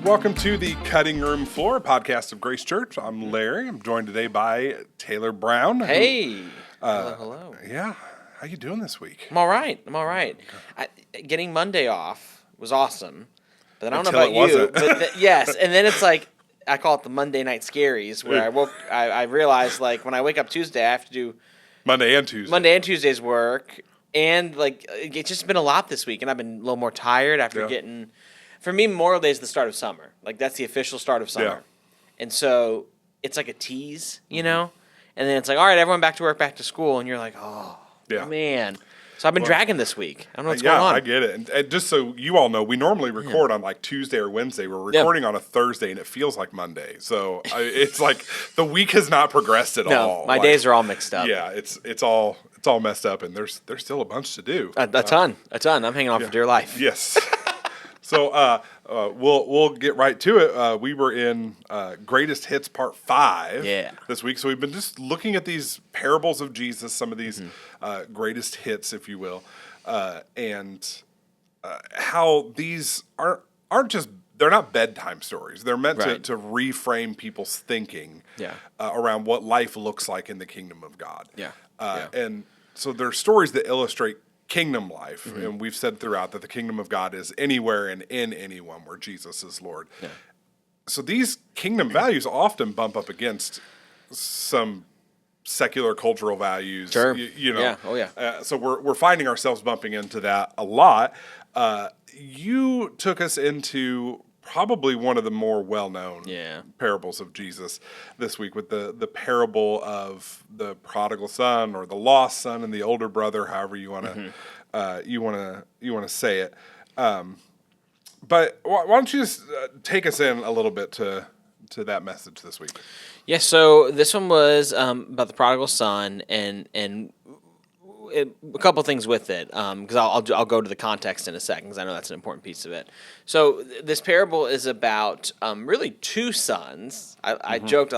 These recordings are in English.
Welcome to the Cutting Room Floor podcast of Grace Church. I'm Larry. I'm joined today by Taylor Brown. Hey. Hello. Yeah. How you doing this week? I'm all right. Getting Monday off was awesome. But I don't know Until about you. it But yes. And then it's like, I call it the Monday night scaries, where I realized, like, when I wake up Tuesday, I have to do Monday and Tuesday's work. And, like, it's just been a lot this week. And I've been a little more tired after getting... For me, Memorial Day is the start of summer. Like, that's the official start of summer. Yeah. And so it's like a tease, you know? And then it's like, all right, everyone back to work, back to school. And you're like, oh, man. So I've been dragging this week. I don't know what's going on. I get it. And just so you all know, we normally record on like Tuesday or Wednesday. We're recording on a Thursday, and it feels like Monday. So it's like the week has not progressed at all. My days are all mixed up. Yeah, it's all messed up, and there's still a bunch to do. A ton. I'm hanging on for dear life. Yes. So we'll get right to it. We were in Greatest Hits Part 5 this week. So we've been just looking at these parables of Jesus, some of these greatest hits, if you will, and how these aren't just, they're not bedtime stories. They're meant to reframe people's thinking around what life looks like in the kingdom of God. And so they're stories that illustrate kingdom life, and we've said throughout that the kingdom of God is anywhere and in anyone where Jesus is Lord. So these kingdom values often bump up against some secular cultural values. You know, so we're finding ourselves bumping into that a lot. You took us into probably one of the more well-known parables of Jesus this week with the parable of the prodigal son, or the lost son, and the older brother, however you want to say it. But why don't you just take us in a little bit to that message this week? Yeah. So this one was about the prodigal son, and a couple things with it, because I'll go to the context in a second, because I know that's an important piece of it. So this parable is about really two sons. I joked,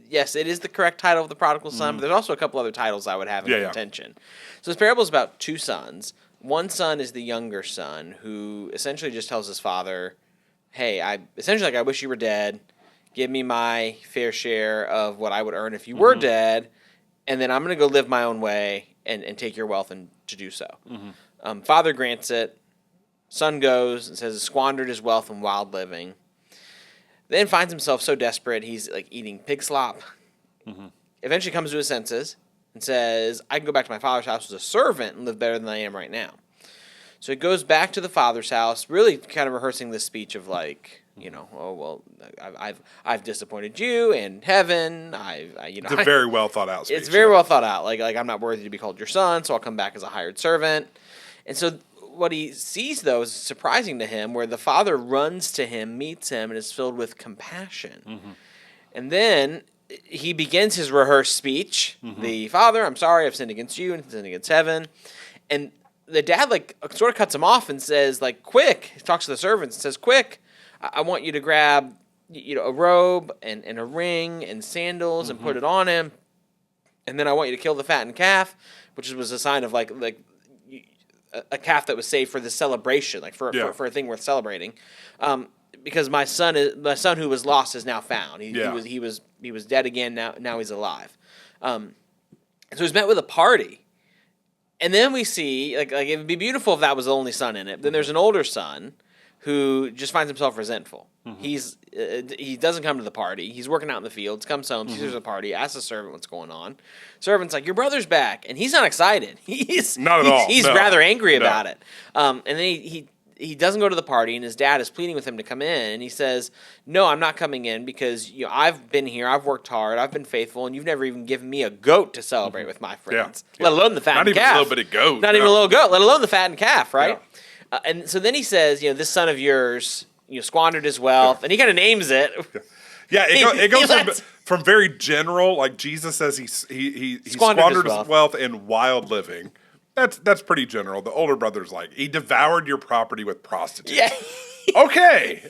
yes, it is the correct title of the prodigal son, but there's also a couple other titles I would have in contention. So this parable is about two sons. One son is the younger son, who essentially just tells his father, hey, I wish you were dead. Give me my fair share of what I would earn if you were dead, and then I'm going to go live my own way and take your wealth and to do so. Father grants it. Son goes and says, squandered his wealth in wild living. Then finds himself so desperate, he's like eating pig slop. Eventually comes to his senses and says, I can go back to my father's house as a servant and live better than I am right now. So he goes back to the father's house, really kind of rehearsing this speech of like, you know, oh well, I've disappointed you and heaven. It's a very well thought out speech. It's very well thought out. Like I'm not worthy to be called your son, so I'll come back as a hired servant. And so what he sees though is surprising to him, where the father runs to him, meets him, and is filled with compassion. And then he begins his rehearsed speech. The father, I'm sorry, I've sinned against you and sinned against heaven. And the dad like sort of cuts him off and says like, quick. He talks to the servants and says, quick. I want you to grab, a robe and a ring and sandals and put it on him, and then I want you to kill the fattened calf, which was a sign of like a calf that was saved for the celebration, like for a thing worth celebrating, because my son who was lost is now found. He was dead again. Now he's alive. So he's met with a party, and then we see like it would be beautiful if that was the only son in it. Then there's an older son who just finds himself resentful. He doesn't come to the party. He's working out in the fields, comes home, sees there's a party, asks the servant what's going on. Servant's like, your brother's back. And he's not excited. He's not at all. He's rather angry about it. And then he doesn't go to the party, and his dad is pleading with him to come in. And he says, no, I'm not coming in because I've been here, I've worked hard, I've been faithful, and you've never even given me a goat to celebrate with my friends, let alone the fattened calf. Not even a little bit of goat. Not even a little goat, let alone the fattened calf, right? Yeah. And so then he says, this son of yours, squandered his wealth, and he kind of names it. Yeah, it goes from very general, like Jesus says he squandered his wealth in wild living. That's pretty general. The older brother's like, he devoured your property with prostitutes. Yeah. Okay.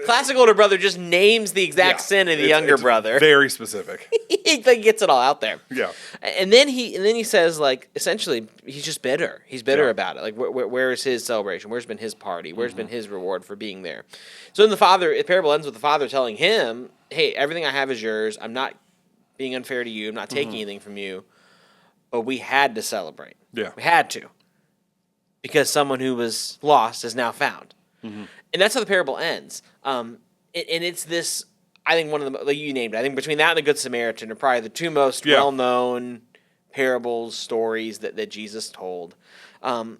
Classic older brother just names the exact sin of the younger brother. Very specific. he like gets it all out there. Yeah. And then he says, like, essentially, he's just bitter. He's bitter about it. Like, where is his celebration? Where's been his party? Where's been his reward for being there? So then the parable ends with the father telling him, hey, everything I have is yours. I'm not being unfair to you. I'm not taking anything from you. But we had to celebrate. Yeah. We had to. Because someone who was lost is now found. And that's how the parable ends. And it's this, I think one of the, like you named it, I think between that and the Good Samaritan are probably the two most well-known parables, stories that Jesus told. But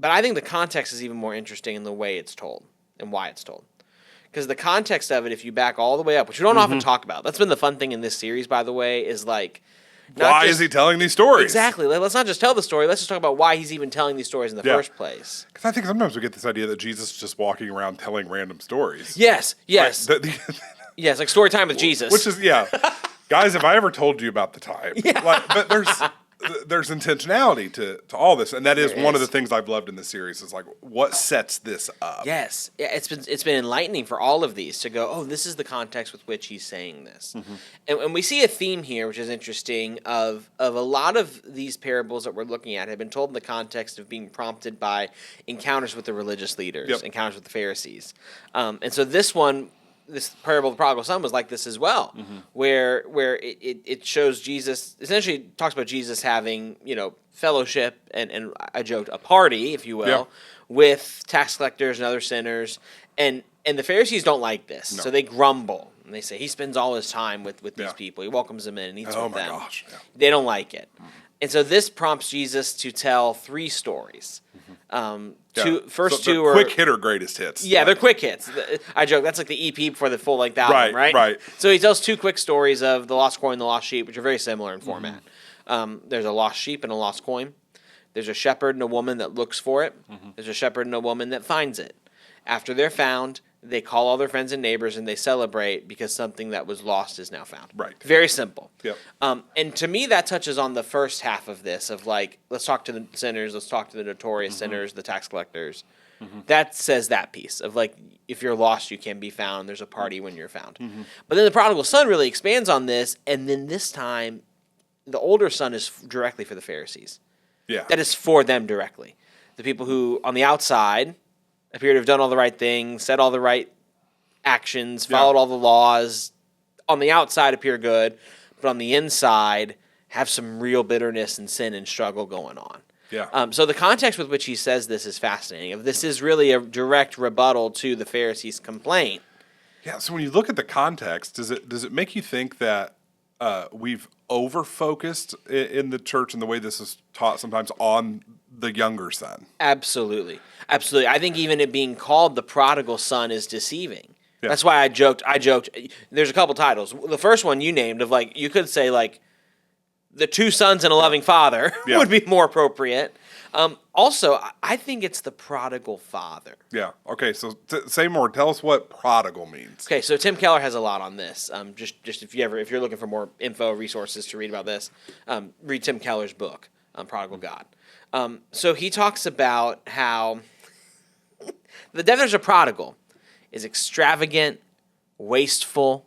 I think the context is even more interesting in the way it's told and why it's told. Because the context of it, if you back all the way up, which we don't often talk about, that's been the fun thing in this series, by the way, is like, why is he telling these stories? Exactly. Let's not just tell the story. Let's just talk about why he's even telling these stories in the first place. Because I think sometimes we get this idea that Jesus is just walking around telling random stories. Yes. Yes, like story time with Jesus. Which is, guys, have I ever told you about the time? Yeah. But there's intentionality to all this, and that is one of the things I've loved in this series is like what sets this up. Yes, it's been enlightening for all of these to go, oh, this is the context with which he's saying this, and we see a theme here, which is interesting. Of a lot of these parables that we're looking at have been told in the context of being prompted by encounters with the religious leaders, encounters with the Pharisees, and so this parable of the prodigal son was like this as well, where it shows Jesus, essentially talks about Jesus having, fellowship and I joked, a party, if you will, with tax collectors and other sinners, and the Pharisees don't like this, so they grumble, and they say he spends all his time with these people, he welcomes them in and eats with them. Gosh. Yeah. They don't like it. And so this prompts Jesus to tell 3 stories. First two are quick hitter greatest hits. Yeah, they're quick hits. I joke, that's like the EP before the full length album, right? Right. So he tells 2 quick stories of the lost coin and the lost sheep, which are very similar in format. There's a lost sheep and a lost coin. There's a shepherd and a woman that looks for it. There's a shepherd and a woman that finds it. After they're found, they call all their friends and neighbors and they celebrate because something that was lost is now found. Right. Very simple. Yep. And to me, that touches on the first half of this of like, let's talk to the sinners, let's talk to the notorious sinners, the tax collectors. That says that piece of like, if you're lost, you can be found. There's a party when you're found. But then the prodigal son really expands on this. And then this time, the older son is directly for the Pharisees. Yeah. That is for them directly. The people who on the outside appear to have done all the right things, said all the right actions, followed all the laws, on the outside appear good, but on the inside have some real bitterness and sin and struggle going on. Yeah. So the context with which he says this is fascinating. This is really a direct rebuttal to the Pharisees' complaint. Yeah. So when you look at the context, does it make you think that we've over-focused in the church and the way this is taught sometimes on the younger son? Absolutely. I think even it being called the prodigal son is deceiving. Yeah. That's why I joked. There's a couple titles. The first one you named of like, you could say like the 2 sons and a loving father would be more appropriate. Also, I think it's the prodigal father. Yeah. Okay. So say more. Tell us what prodigal means. Okay. So Tim Keller has a lot on this. Just if you're looking for more info resources to read about this, read Tim Keller's book, Prodigal God. So he talks about how the definition of prodigal is extravagant, wasteful.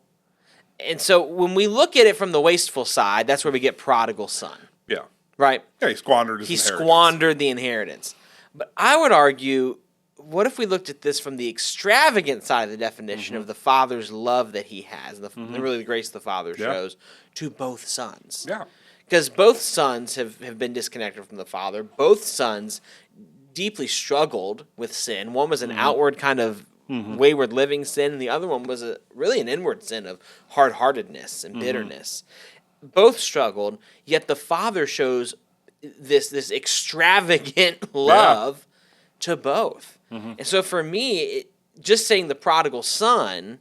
And so when we look at it from the wasteful side, that's where we get prodigal son. Yeah. Right? Yeah, he squandered his inheritance. He squandered the inheritance. But I would argue, what if we looked at this from the extravagant side of the definition of the father's love that he has, and really the grace the father shows to both sons? Yeah. Because both sons have been disconnected from the father. Both sons deeply struggled with sin. One was an outward kind of wayward living sin, and the other one was really an inward sin of hard-heartedness and bitterness. Both struggled, yet the father shows this extravagant love to both. And so for me, just saying the prodigal son,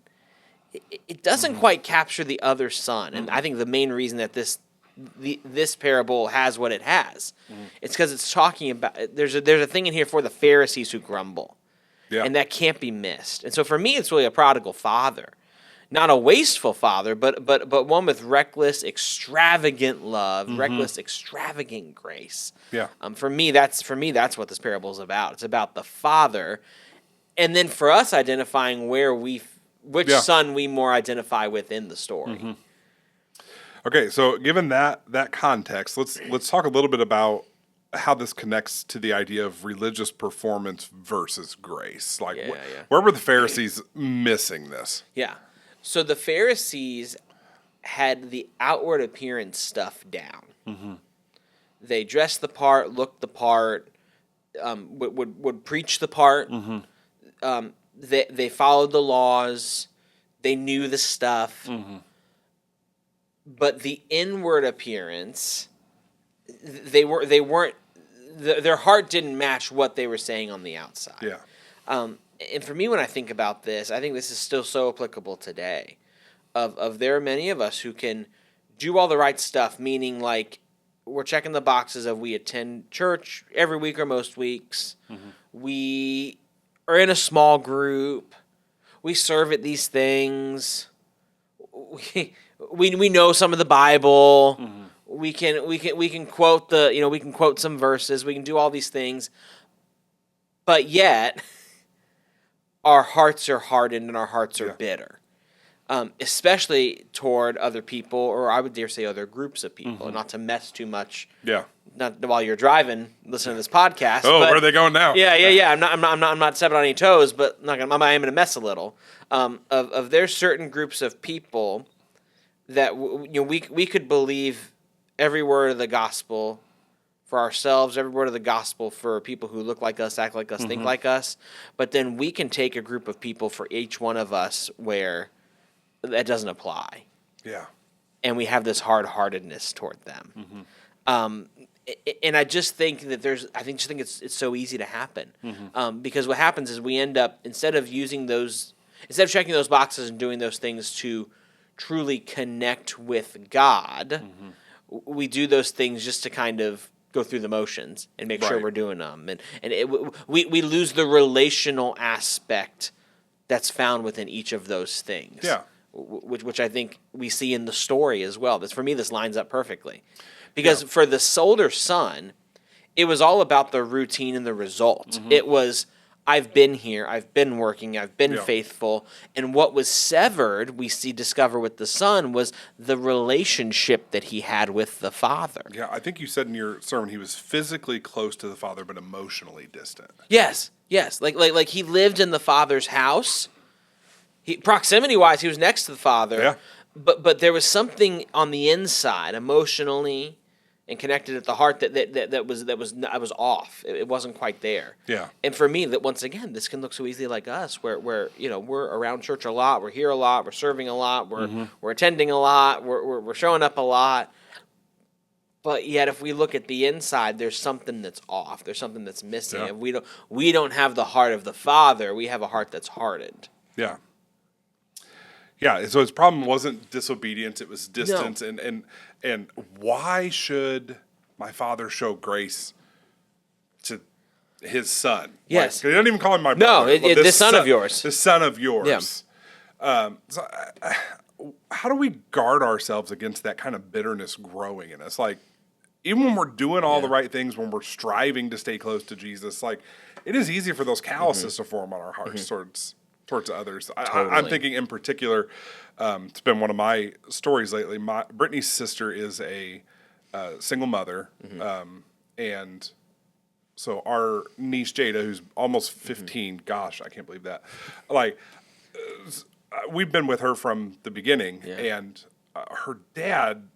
it doesn't quite capture the other son. And I think the main reason that this parable has what it has, it's because it's talking about there's a thing in here for the Pharisees who grumble, and that can't be missed. And so for me, it's really a prodigal father, not a wasteful father, but one with reckless, extravagant love, reckless, extravagant grace. Yeah. For me, that's what this parable is about. It's about the father, and then for us identifying which son we more identify with in the story. Okay, so given that context, let's talk a little bit about how this connects to the idea of religious performance versus grace. Like, where were the Pharisees missing this? Yeah. So the Pharisees had the outward appearance stuff down. Mm-hmm. They dressed the part, looked the part, would preach the part. Mm-hmm. They followed the laws. They knew the stuff. Mm-hmm. But the inward appearance, they weren't. Their heart didn't match what they were saying on the outside. Yeah. And for me, when I think about this, I think this is still so applicable today. Of there are many of us who can do all the right stuff, meaning like we're checking the boxes of we attend church every week or most weeks. Mm-hmm. We are in a small group. We serve at these things. We know some of the Bible. Mm-hmm. We can quote we can quote some verses. We can do all these things, but yet our hearts are hardened and our hearts are bitter, especially toward other people, or I would dare say other groups of people. Mm-hmm. Not to mess too much. Yeah. Not while you're driving, listening to this podcast. Oh, where are they going now? Yeah. I'm not stepping on any toes, but I am going to mess a little. Of there's certain groups of people that we could believe every word of the gospel for ourselves, every word of the gospel for people who look like us, act like us, think like us. But then we can take a group of people for each one of us where that doesn't apply. Yeah. And we have this hard-heartedness toward them. Mm-hmm. And I just think that it's so easy to happen. Mm-hmm. Because what happens is we end up, instead of checking those boxes and doing those things to truly connect with God, mm-hmm. we do those things just to kind of go through the motions and make sure we're doing them. We lose the relational aspect that's found within each of those things. Yeah. Which I think we see in the story as well. For me, this lines up perfectly. Because for the older son, it was all about the routine and the result. Mm-hmm. It was, I've been here, I've been working, I've been faithful. And what was severed, discover with the son, was the relationship that he had with the father. Yeah, I think you said in your sermon he was physically close to the father, but emotionally distant. Yes. Like he lived in the father's house. Proximity-wise, he was next to the father. Yeah. But there was something on the inside, emotionally and connected at the heart that was off. It wasn't quite there. Yeah. And for me, that once again, this can look so easily like us, where we're around church a lot, we're here a lot, we're serving a lot, we're attending a lot, we're showing up a lot. But yet, if we look at the inside, there's something that's off. There's something that's missing. Yeah. We don't have the heart of the Father. We have a heart that's hardened. Yeah. Yeah, so his problem wasn't disobedience; it was distance. No. And why should my father show grace to his son? Yes, he doesn't even call him my brother. No, this son of yours. The son of yours. Yeah. How do we guard ourselves against that kind of bitterness growing in us? Like, even when we're doing all the right things, when we're striving to stay close to Jesus, like it is easy for those calluses to form on our hearts towards others. Totally. I'm thinking in particular, it's been one of my stories lately. Brittany's sister is a single mother, and so our niece Jada, who's almost 15, gosh, I can't believe that. Like, we've been with her from the beginning, and her dad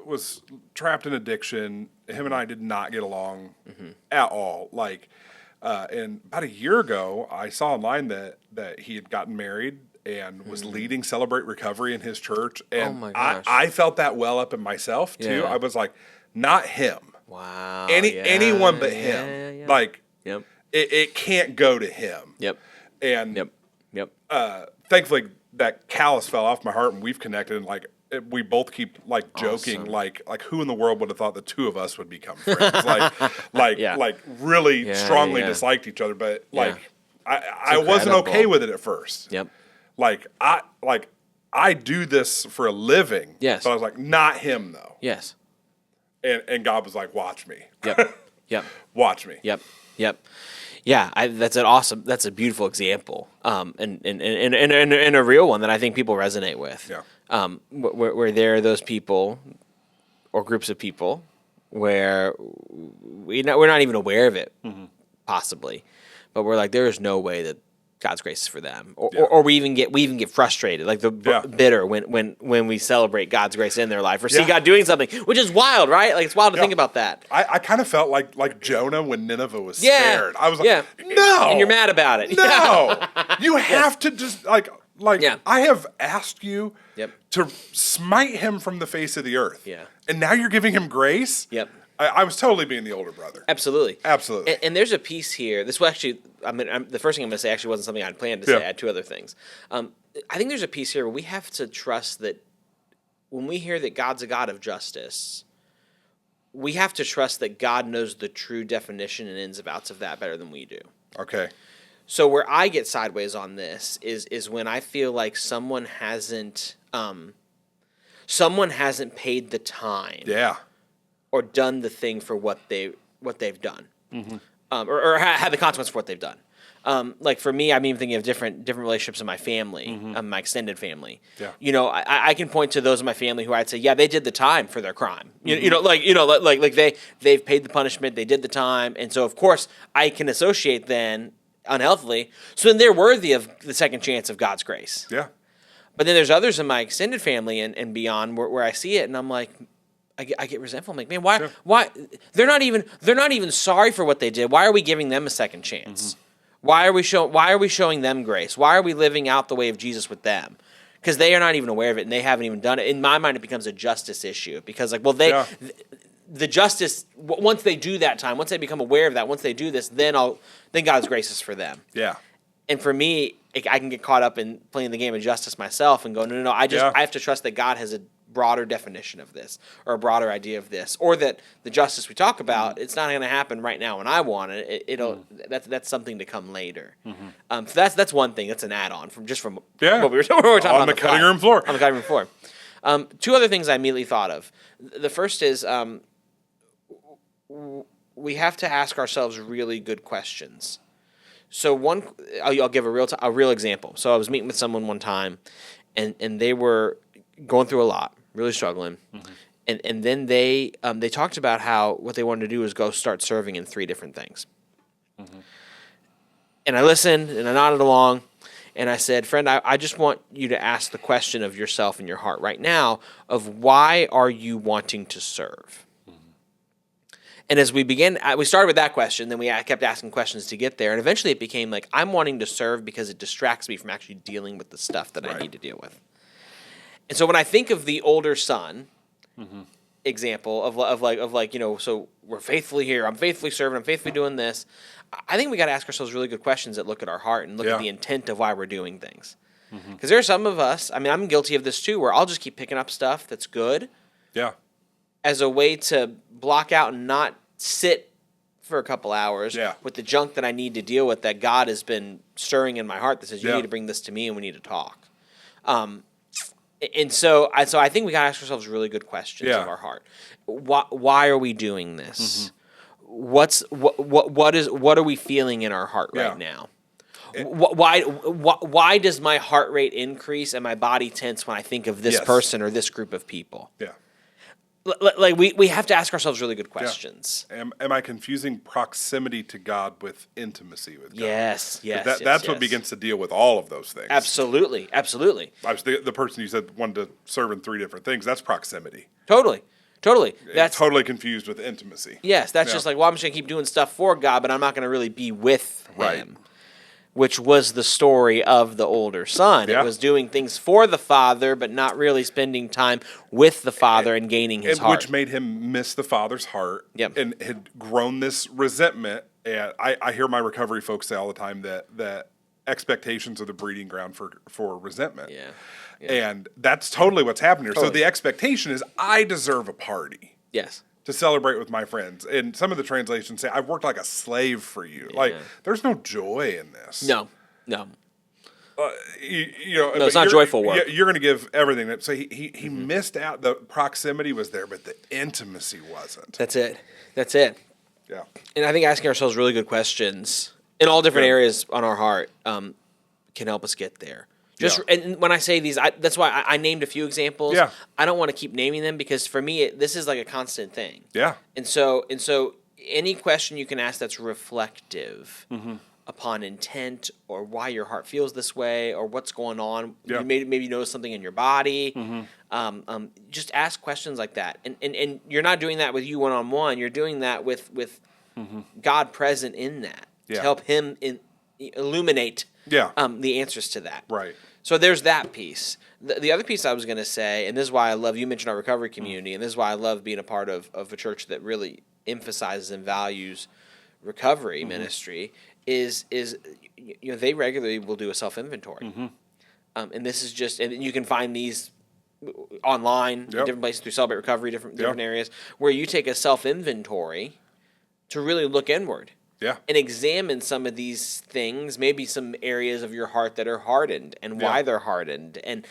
was trapped in addiction. Him and I did not get along at all. Like. And about a year ago, I saw online that he had gotten married and was leading Celebrate Recovery in his church. And oh my gosh. I felt that well up in myself, too. Yeah. I was like, not him. Wow. Anyone but him. Yeah. Like, it can't go to him. Yep. And Yep. Thankfully, that callus fell off my heart, and we've connected. And, like, we both keep like joking, awesome. like who in the world would have thought the two of us would become friends? like really strongly disliked each other, but I wasn't okay with it at first. Yep. I do this for a living. Yes. But I was like, not him though. Yes. And God was like, watch me. Yep. Watch me. Yep. Yeah, that's a beautiful example, and a real one that I think people resonate with. Yeah. where there are those people or groups of people where we're not even aware of it, possibly, but we're like, there is no way that God's grace is for them, or we even get frustrated, like bitter when we celebrate God's grace in their life or see God doing something, which is wild, right? Like it's wild to think about that. I kind of felt like Jonah when Nineveh was spared. I was like, no, and you're mad about it. No, you have to just like I have asked you to smite him from the face of the earth, and now you're giving him grace. I was totally being the older brother. Absolutely. And there's a piece here. This will actually, the first thing I'm going to say actually wasn't something I'd planned to say. I had two other things. I think there's a piece here where we have to trust that when we hear that God's a God of justice, we have to trust that God knows the true definition and ins and outs of that better than we do. Okay. So where I get sideways on this is when I feel like someone hasn't paid the time. Or done the thing for what they've done, or had the consequence for what they've done. Like for me, I'm even thinking of different relationships in my family, my extended family. You know, I can point to those in my family who I'd say, they did the time for their crime. Like they've paid the punishment, they did the time, and so of course I can associate then unhealthily. So then they're worthy of the second chance of God's grace. But then there's others in my extended family and beyond where I see it, and I'm like, I get resentful. I'm like, man, why? They're not even sorry for what they did. Why are we giving them a second chance? Why are we showing them grace? Why are we living out the way of Jesus with them? Because they are not even aware of it and they haven't even done it. In my mind, it becomes a justice issue because, like, well, the justice once they do that time, once they become aware of that, once they do this, then God's grace is for them. And for me, I can get caught up in playing the game of justice myself and go, no. I have to trust that God has a broader definition of this or a broader idea of this, or that the justice we talk about, it's not going to happen right now when I want it. That's something to come later. So that's one thing. That's an add-on from what we were talking about on the cutting room floor. On the cutting room floor. Two other things I immediately thought of. The first is we have to ask ourselves really good questions. So I'll give a real example. So I was meeting with someone one time, and they were going through a lot, really struggling, and then they talked about how what they wanted to do was go start serving in 3 different things. And I listened and I nodded along, and I said, friend, I just want you to ask the question of yourself in your heart right now of why are you wanting to serve? And as we started with that question, then we kept asking questions to get there, and eventually it became like, I'm wanting to serve because it distracts me from actually dealing with the stuff that I need to deal with. And so when I think of the older son example of like, you know, so we're faithfully here, I'm faithfully serving, I'm faithfully doing this, I think we got to ask ourselves really good questions that look at our heart and look at the intent of why we're doing things. Because there are some of us, I mean, I'm guilty of this too, where I'll just keep picking up stuff that's good as a way to block out and not sit for a couple hours with the junk that I need to deal with that God has been stirring in my heart that says, you need to bring this to me and we need to talk. And so I think we got to ask ourselves really good questions of our heart. Why are we doing this? What are we feeling in our heart right now? Why does my heart rate increase and my body tense when I think of this person or this group of people? Like we have to ask ourselves really good questions. Am I confusing proximity to God with intimacy with God? Yes. That's what begins to deal with all of those things. Absolutely. I was the person you said wanted to serve in 3 different things. That's proximity. Totally. That's totally confused with intimacy. Yes, that's just like, well, I'm just going to keep doing stuff for God, but I'm not going to really be with Him. Which was the story of the older son. It was doing things for the father, but not really spending time with the father and gaining his heart. Which made him miss the father's heart and had grown this resentment. And I hear my recovery folks say all the time that expectations are the breeding ground for resentment. And that's totally what's happening here. So the expectation is I deserve a party. To celebrate with my friends. And some of the translations say, I've worked like a slave for you. Like, there's no joy in this. No. It's not joyful work. You're going to give everything. So he missed out. The proximity was there, but the intimacy wasn't. That's it. Yeah. And I think asking ourselves really good questions in all different areas on our heart can help us get there. And when I say these, that's why I named a few examples. Yeah. I don't want to keep naming them because for me, this is like a constant thing. Yeah. And so any question you can ask that's reflective upon intent or why your heart feels this way or what's going on. Yeah. You maybe notice something in your body. Just ask questions like that. And you're not doing that with you one-on-one. You're doing that with God present in that to help him illuminate the answers to that. Right. So there's that piece. The other piece I was going to say, and this is why I love, you mentioned our recovery community, and this is why I love being a part of a church that really emphasizes and values recovery ministry, is they regularly will do a self-inventory. And this is just, and you can find these online in different places through Celebrate Recovery, different areas, where you take a self-inventory to really look inward. Yeah. And examine some of these things, maybe some areas of your heart that are hardened and why they're hardened. And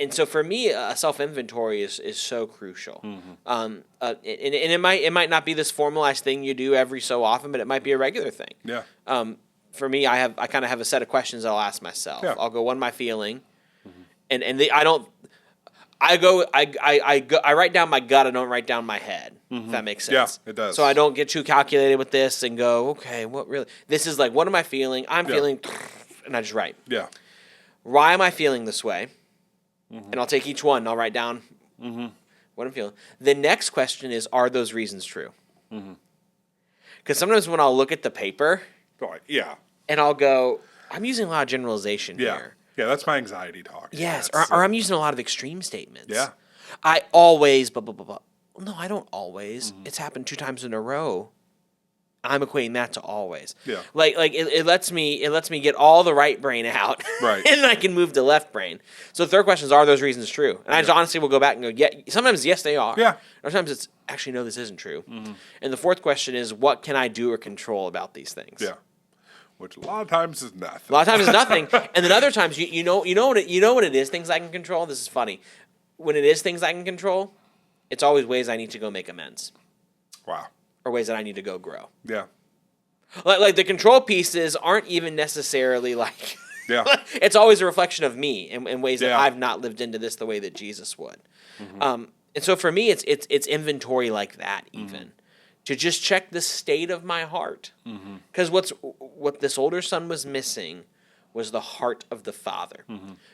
so for me, a self-inventory is so crucial. And it might not be this formalized thing you do every so often, but it might be a regular thing. Yeah. For me, I kind of have a set of questions I'll ask myself. Yeah. I'll go, what am I feeling? I write down my gut. I don't write down my head. If that makes sense. Yeah, it does. So I don't get too calculated with this and go, okay, what really? This is like, what am I feeling? I'm feeling, and I just write. Yeah. Why am I feeling this way? And I'll take each one and I'll write down what I'm feeling. The next question is, are those reasons true? Because sometimes when I'll look at the paper, and I'll go, I'm using a lot of generalization here. Yeah, that's my anxiety talk. Yes, or I'm using a lot of extreme statements. Yeah. I always, blah, blah, blah, blah. No, I don't always. It's happened 2 times in a row. I'm equating that to always. Yeah. Like it lets me get all the right brain out. Right. And then I can move to left brain. So the third question is, are those reasons true? And I just honestly will go back and go, yeah, sometimes yes, they are. Yeah. Or sometimes it's actually, no, this isn't true. And the fourth question is, what can I do or control about these things? Yeah. Which a lot of times is nothing. A lot of times it's nothing. And then other times, you know what it is, things I can control? This is funny. When it is things I can control, it's always ways I need to go make amends. Wow. Or ways that I need to go grow. Yeah. Like the control pieces aren't even necessarily like... Yeah. It's always a reflection of me in ways that Yeah. I've not lived into this the way that Jesus would. And so for me, it's inventory like that even. To just check the state of my heart. Because what this older son was missing was the heart of the father.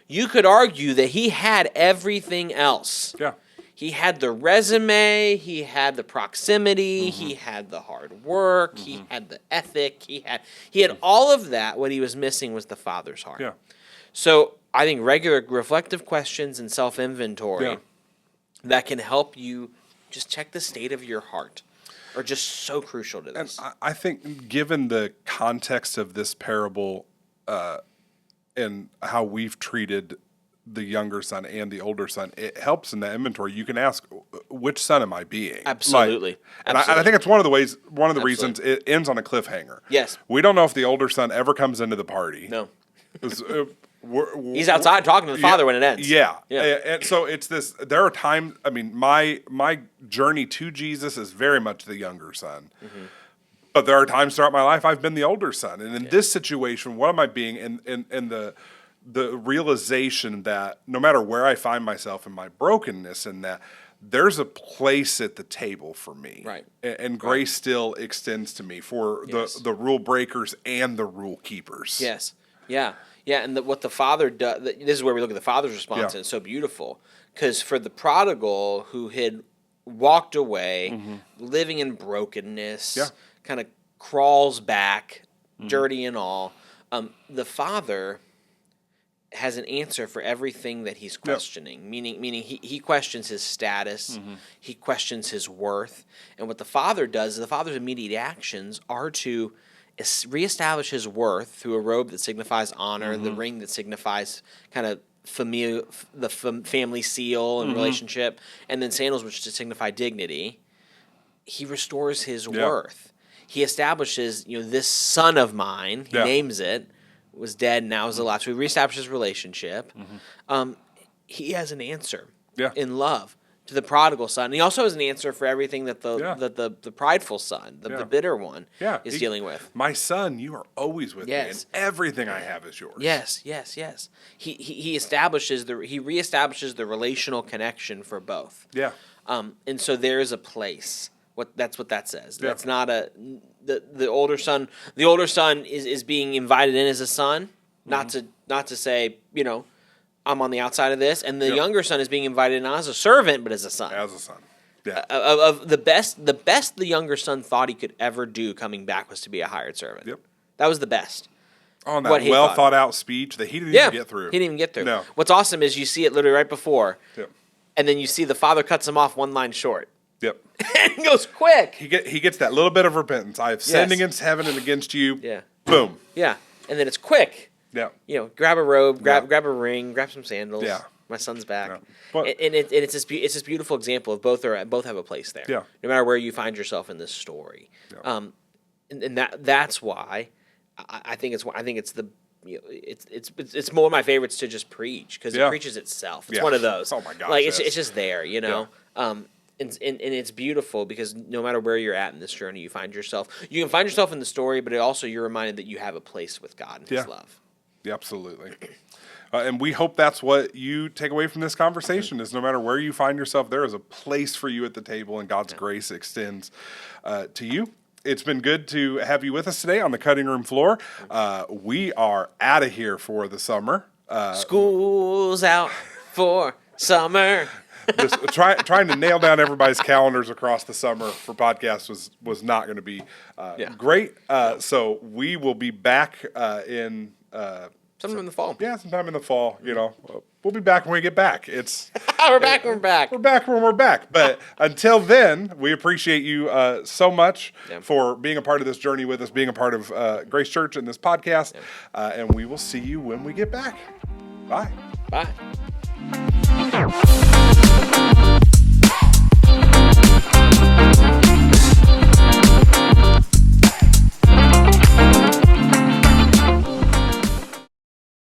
You could argue that he had everything else. Yeah. He had the resume, he had the proximity, he had the hard work, he had the ethic, he had all of that. What he was missing was the father's heart. Yeah. So I think regular reflective questions and self-inventory that can help you just check the state of your heart are just so crucial to this. And I think given the context of this parable and how we've treated the younger son and the older son, it helps in that inventory. You can ask, which son am I being? Absolutely. And I think it's one of the reasons it ends on a cliffhanger. Yes. We don't know if the older son ever comes into the party. No. He's outside talking to the father when it ends. Yeah. And so it's this, there are times, I mean, my journey to Jesus is very much the younger son. But there are times throughout my life I've been the older son. And in this situation, what am I being in the realization that no matter where I find myself in my brokenness and that there's a place at the table for me. Right. And grace still extends to me for the rule breakers and the rule keepers. Yes. Yeah. Yeah, and what the father does, this is where we look at the father's response, and it's so beautiful. Because for the prodigal who had walked away, living in brokenness, kind of crawls back, dirty and all, the father has an answer for everything that he's questioning, meaning he questions his status, he questions his worth. And what the father does is the father's immediate actions are to reestablish his worth through a robe that signifies honor, the ring that signifies kind of family seal and relationship, and then sandals which to signify dignity. He restores his worth. He establishes, this son of mine, he names it, was dead and now is alive. So he reestablishes his relationship. He has an answer in love to the prodigal son. And he also has an answer for everything that the prideful son, the bitter one, is dealing with. My son, you are always with me, and everything I have is yours. Yes. He reestablishes the relational connection for both. Yeah. And so there is a place. That's what that says. Yeah. That's not the older son. The older son is being invited in as a son, not to say, I'm on the outside of this, and the younger son is being invited not as a servant, but as a son. As a son, yeah. Of the best the younger son thought he could ever do coming back was to be a hired servant. Yep, that was the best. On that well thought out speech that he didn't even get through. He didn't even get through. No. What's awesome is you see it literally right before, yep. And then you see the father cuts him off one line short. Yep, and he goes quick. He gets that little bit of repentance. I have sinned against heaven and against you. Yeah, boom. Yeah, and then it's quick. Yeah, Grab a robe, grab a ring, grab some sandals. Yeah. My son's back. Yeah. But, and it's this beautiful example of both have a place there. Yeah. No matter where you find yourself in this story. Yeah. And that's why I think it's the it's more of my favorites to just preach because it preaches itself. It's one of those. Oh my gosh. Like it's just there, And it's beautiful because no matter where you're at in this journey, you can find yourself in the story, but you're reminded that you have a place with God and His love. Yeah, absolutely. And we hope that's what you take away from this conversation is no matter where you find yourself, there is a place for you at the table and God's grace extends to you. It's been good to have you with us today on the cutting room floor. We are out of here for the summer. School's out for summer. Just trying to nail down everybody's calendars across the summer for podcasts was not going to be great. So we will be back in... sometime in the fall. Yeah, sometime in the fall. We'll be back when we get back. It's we're back when we're back. We're back when we're back. But until then, we appreciate you so much for being a part of this journey with us, being a part of Grace Church and this podcast. And we will see you when we get back. Bye. Bye.